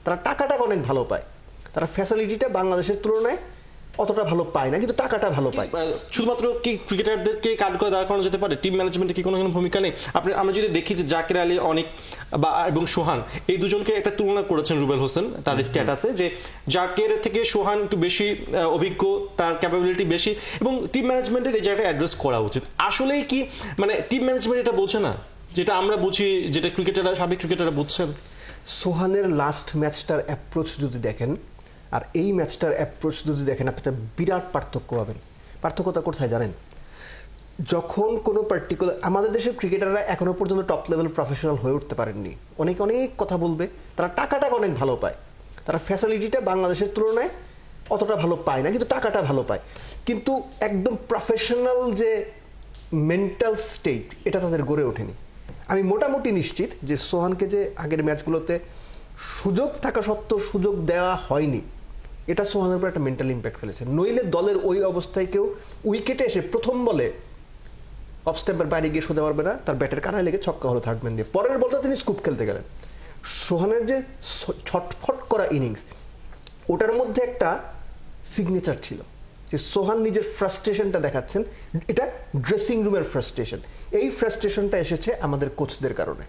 তারা টাকাটা অনেক ভালো পায়, তারা ফ্যাসিলিটিটা বাংলাদেশের তুলনায় অতটা ভালো পায় না, কিন্তু টাকাটা ভালো পায়। শুধুমাত্র কি ক্রিকেটারদেরকে কার্ড করে দাঁড় করানো যেতে পারে? টিম ম্যানেজমেন্টে কি কোনো ভূমিকা নেই? আমরা যদি দেখি যে জাকির আলী অনেক এবং সোহান, এই দুজনকে একটা তুলনা করেছেন রুবেল হোসেন তার স্ট্যাটাসে, যে জাকির থেকে সোহান একটু বেশি অভিজ্ঞ, তার ক্যাপাবিলিটি বেশি, এবং টিম ম্যানেজমেন্টের এই জায়গাটা অ্যাড্রেস করা উচিত। আসলেই কি টিম ম্যানেজমেন্ট এটা বোঝে না, যেটা আমরা বুঝি, যেটা ক্রিকেটাররা, সাবেক ক্রিকেটাররা বুঝছেন? সোহানের লাস্ট ম্যাচটার অ্যাপ্রোচ যদি দেখেন আর এই ম্যাচটার অ্যাপ্রোচ যদি দেখেন, আপনি একটা বিরাট পার্থক্য পাবেন। পার্থক্যটা কোথায় জানেন? যখন কোনো পার্টিকুলার, আমাদের দেশের ক্রিকেটাররা এখনো পর্যন্ত টপ লেভেল প্রফেশনাল হয়ে উঠতে পারেননি। অনেক কথা বলবে, তারা টাকাটা অনেক ভালো পায়, তারা ফ্যাসিলিটিটা বাংলাদেশের তুলনায় অতটা ভালো পায় না, কিন্তু টাকাটা ভালো পায়। কিন্তু একদম প্রফেশনাল যে মেন্টাল স্টেট, এটা তাদের গড়ে ওঠেনি। আমি মোটামুটি নিশ্চিত যে সোহানকে যে আগের ম্যাচগুলোতে সুযোগ থাকা সত্ত্বেও সুযোগ দেওয়া হয়নি, এটা সোহানের উপর একটা মেন্টাল ইম্প্যাক্ট ফেলেছে। নইলে দলের ওই অবস্থায় কেউ উইকেটে এসে প্রথম বলে অফ স্ট্যাম্পের বাইরে গিয়ে সোজা পারবে না, তার ব্যাটের কানায় লেগে ছক্কা হলো থার্ড ম্যান দিয়ে, পরের বলটা তিনি স্কুপ খেলতে গেলেন। সোহানের যে ছটফট করা ইনিংস, ওটার মধ্যে একটা সিগনেচার ছিল যে সোহান নিজের ফ্রাস্ট্রেশনটা দেখাচ্ছেন, এটা ড্রেসিং রুমের ফ্রাস্ট্রেশন। এই ফ্রাস্ট্রেশনটা এসেছে আমাদের কোচদের কারণে।